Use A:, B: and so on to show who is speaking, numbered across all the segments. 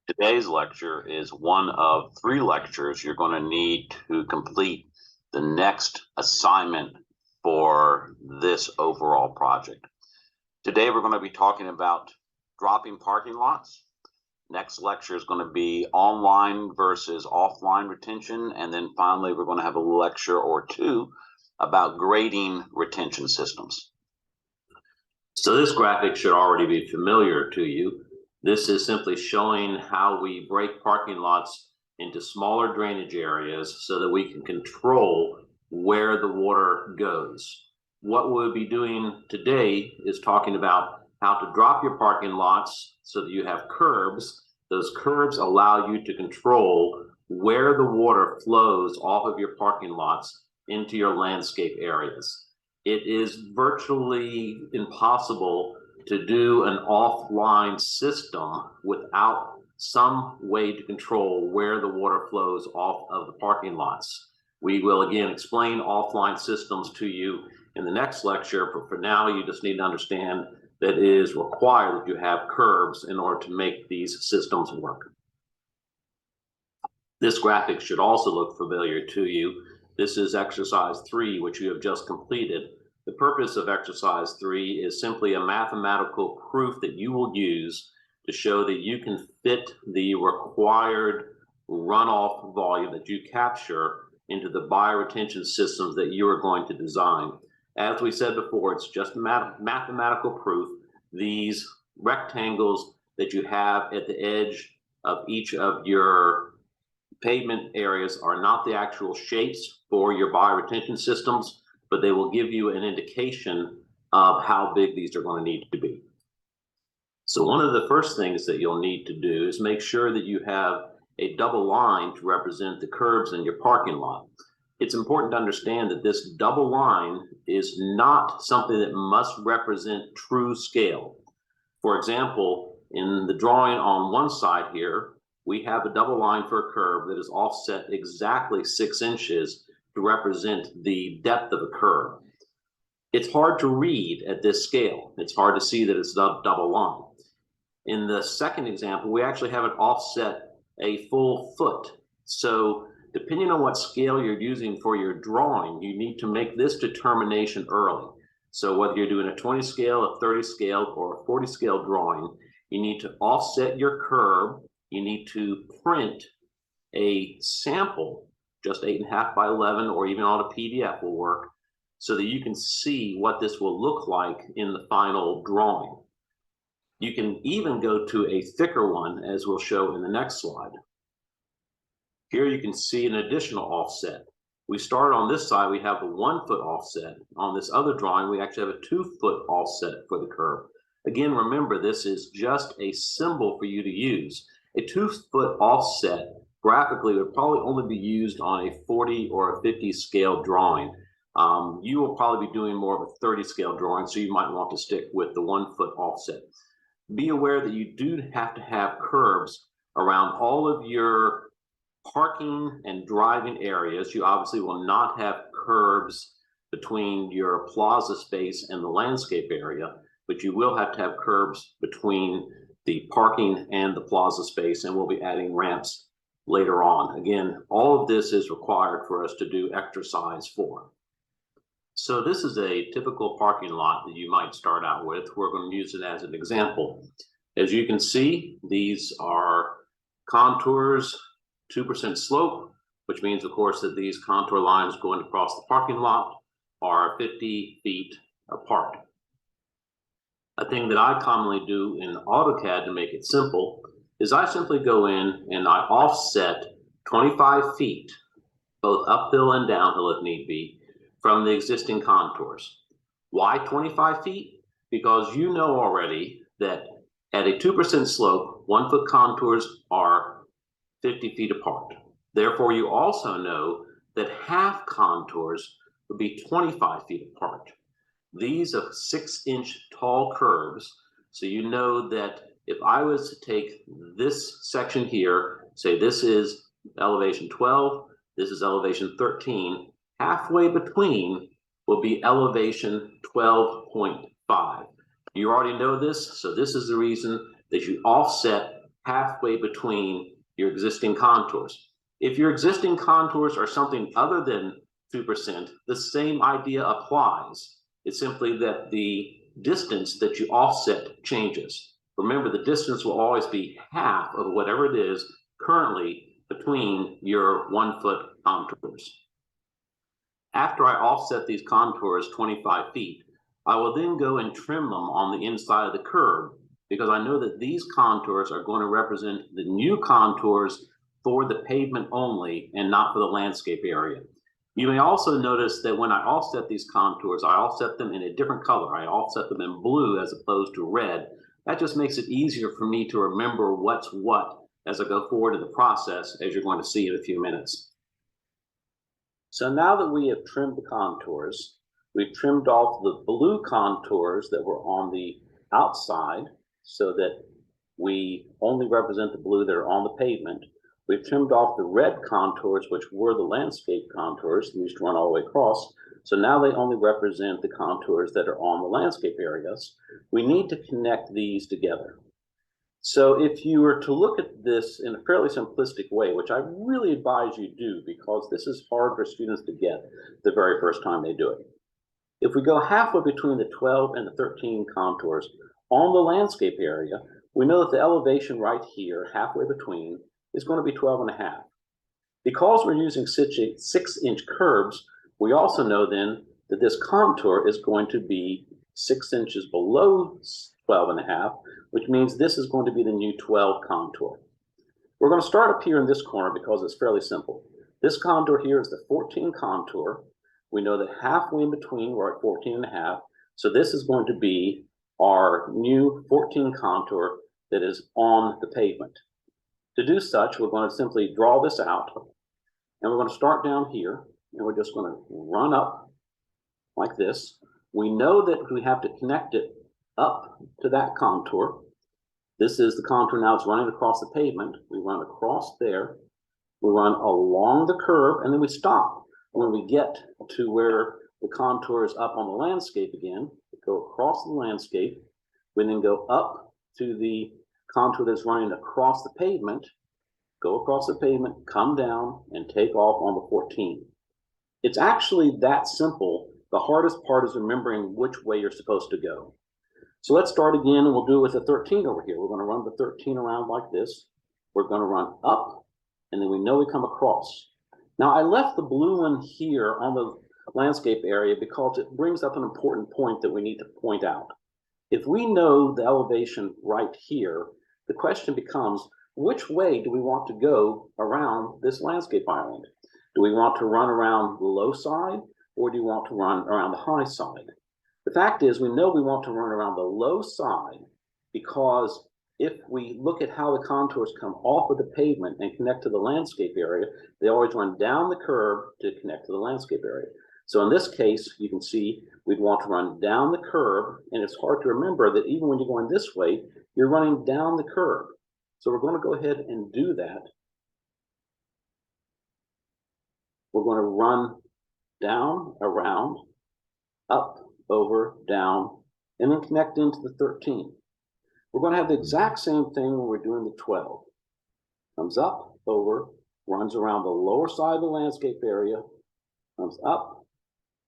A: Today's lecture is one of three lectures you're going to need to complete the next assignment for this overall project. Today we're going to be talking about dropping parking lots. Next lecture is going to be online versus offline retention, and then finally we're going to have a lecture or two about grading retention systems. So this graphic should already be familiar to you. This is simply showing how we break parking lots into smaller drainage areas so that we can control where the water goes. What we'll be doing today is talking about how to drop your parking lots so that you have curbs. Those curbs allow you to control where the water flows off of your parking lots into your landscape areas. It is virtually impossible to do an offline system without some way to control where the water flows off of the parking lots. We will again explain offline systems to you in the next lecture, but for now you just need to understand that it is required that you have curbs in order to make these systems work. This graphic should also look familiar to you. This is exercise 3, which you have just completed. The purpose of exercise 3 is simply a mathematical proof that you will use to show that you can fit the required runoff volume that you capture into the bioretention systems that you are going to design. As we said before, it's just mathematical proof. These rectangles that you have at the edge of each of your pavement areas are not the actual shapes for your bioretention systems, but they will give you an indication of how big these are going to need to be. So one of the first things that you'll need to do is make sure that you have a double line to represent the curbs in your parking lot. It's important to understand that this double line is not something that must represent true scale. For example, in the drawing on one side here, we have a double line for a curb that is offset exactly 6 inches to represent the depth of a curb. It's hard to read at this scale. It's hard to see that it's a double line. In the second example, we actually have it offset a full foot. So depending on what scale you're using for your drawing, you need to make this determination early. So whether you're doing a 20 scale, a 30 scale, or a 40 scale drawing, you need to offset your curb. You need to print a sample, just 8.5 by 11, or even on a PDF will work, so that you can see what this will look like in the final drawing. You can even go to a thicker one, as we'll show in the next slide. Here you can see an additional offset. We start on this side, we have a 1 foot offset. On this other drawing, we actually have a 2 foot offset for the curb. Again, remember, this is just a symbol for you to use. A 2 foot offset graphically would probably only be used on a 40 or a 50 scale drawing. You will probably be doing more of a 30 scale drawing, so you might want to stick with the 1 foot offset. Be aware that you do have to have curbs around all of your parking and driving areas. You obviously will not have curbs between your plaza space and the landscape area, but you will have to have curbs between the parking and the plaza space, and we'll be adding ramps later on. Again, all of this is required for us to do exercise 4. So this is a typical parking lot that you might start out with. We're going to use it as an example. As you can see, these are contours, 2% slope, which means, of course, that these contour lines going across the parking lot are 50 feet apart. A thing that I commonly do in AutoCAD to make it simple is I simply go in and I offset 25 feet, both uphill and downhill if need be, from the existing contours. Why 25 feet? Because you know already that at a 2% slope, 1 foot contours are 50 feet apart. Therefore, you also know that half contours would be 25 feet apart. These are 6-inch tall curves, so you know that if I was to take this section here, say this is elevation 12, this is elevation 13, halfway between will be elevation 12.5. You already know this, so this is the reason that you offset halfway between your existing contours. If your existing contours are something other than 2%, the same idea applies. It's simply that the distance that you offset changes. Remember, the distance will always be half of whatever it is currently between your 1 foot contours. After I offset these contours 25 feet, I will then go and trim them on the inside of the curb, because I know that these contours are going to represent the new contours for the pavement only and not for the landscape area. You may also notice that when I offset these contours, I offset them in a different color. I offset them in blue as opposed to red. That just makes it easier for me to remember what's what as I go forward in the process, as you're going to see in a few minutes. So now that we have trimmed the contours, we've trimmed off the blue contours that were on the outside so that we only represent the blue that are on the pavement. We've trimmed off the red contours, which were the landscape contours that used to run all the way across. So now they only represent the contours that are on the landscape areas. We need to connect these together. So if you were to look at this in a fairly simplistic way, which I really advise you do, because this is hard for students to get the very first time they do it. If we go halfway between the 12 and the 13 contours on the landscape area, we know that the elevation right here, halfway between, is going to be 12.5. Because we're using 6-inch curbs, we also know then that this contour is going to be 6 inches below 12.5, which means this is going to be the new 12 contour. We're going to start up here in this corner because it's fairly simple. This contour here is the 14 contour. We know that halfway in between we're at 14.5. So this is going to be our new 14 contour that is on the pavement. To do such, we're going to simply draw this out, and we're going to start down here, and we're just going to run up like this. We know that we have to connect it up to that contour. This is the contour now. It's running across the pavement. We run across there. We run along the curb, and then we stop. When we get to where the contour is up on the landscape again, we go across the landscape. We then go up to the contour that's running across the pavement, go across the pavement, come down, and take off on the 14. It's actually that simple. The hardest part is remembering which way you're supposed to go. So let's start again, and we'll do it with the 13 over here. We're going to run the 13 around like this. We're going to run up, and then we know we come across. Now, I left the blue one here on the landscape area because it brings up an important point that we need to point out. If we know the elevation right here, the question becomes, which way do we want to go around this landscape island? Do we want to run around the low side, or do you want to run around the high side? The fact is, we know we want to run around the low side because if we look at how the contours come off of the pavement and connect to the landscape area, they always run down the curb to connect to the landscape area. So in this case, you can see we'd want to run down the curb, and it's hard to remember that even when you're going this way, you're running down the curb. So we're going to go ahead and do that. We're going to run down, around, up, over, down, and then connect into the 13. We're going to have the exact same thing when we're doing the 12. Comes up, over, runs around the lower side of the landscape area, comes up,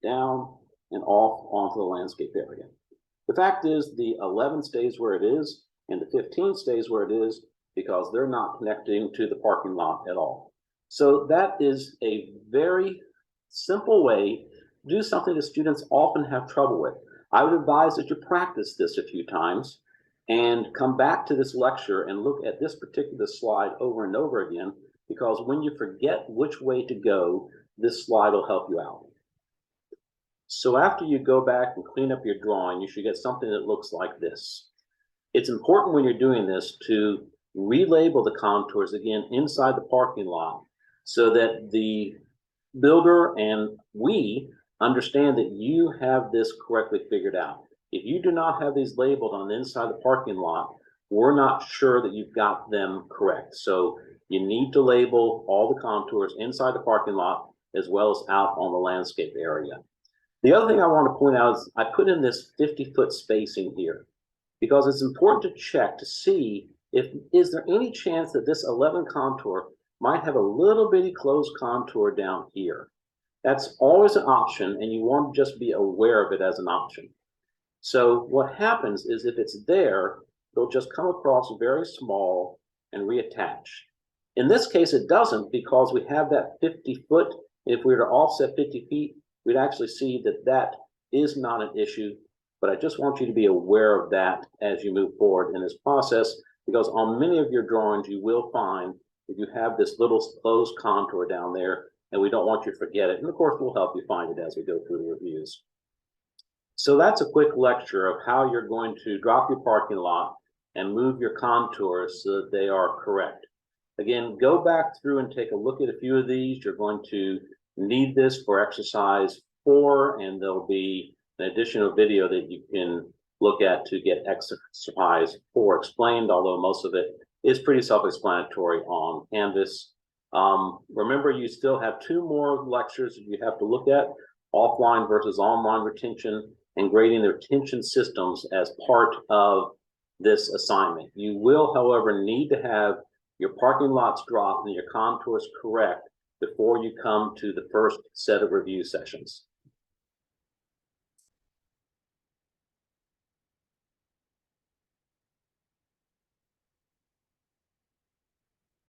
A: down, and off onto the landscape area. The fact is, the 11 stays where it is, and the 15 stays where it is because they're not connecting to the parking lot at all. So that is a very simple way to do something that students often have trouble with. I would advise that you practice this a few times and come back to this lecture and look at this particular slide over and over again, because when you forget which way to go, this slide will help you out. So after you go back and clean up your drawing, you should get something that looks like this. It's important when you're doing this to relabel the contours again inside the parking lot so that the builder and we understand that you have this correctly figured out. If you do not have these labeled on the inside of the parking lot, we're not sure that you've got them correct. So you need to label all the contours inside the parking lot as well as out on the landscape area. The other thing I want to point out is I put in this 50-foot spacing here because it's important to check to see Is there any chance that this 11 contour might have a little bitty closed contour down here? That's always an option, and you want to just be aware of it as an option. So what happens is if it's there, it'll just come across very small and reattach. In this case, it doesn't, because we have that 50 foot. If we were to offset 50 feet, we'd actually see that that is not an issue. But I just want you to be aware of that as you move forward in this process, because on many of your drawings, you will find that you have this little closed contour down there, and we don't want you to forget it. And of course, we'll help you find it as we go through the reviews. So that's a quick lecture of how you're going to drop your parking lot and move your contours so that they are correct. Again, go back through and take a look at a few of these. You're going to need this for exercise 4, and there'll be an additional video that you can look at to get exercise 4 explained, although most of it is pretty self-explanatory on Canvas. Remember, you still have 2 more lectures that you have to look at: offline versus online retention, and grading the retention systems as part of this assignment. You will, however, need to have your parking lots dropped and your contours correct before you come to the first set of review sessions.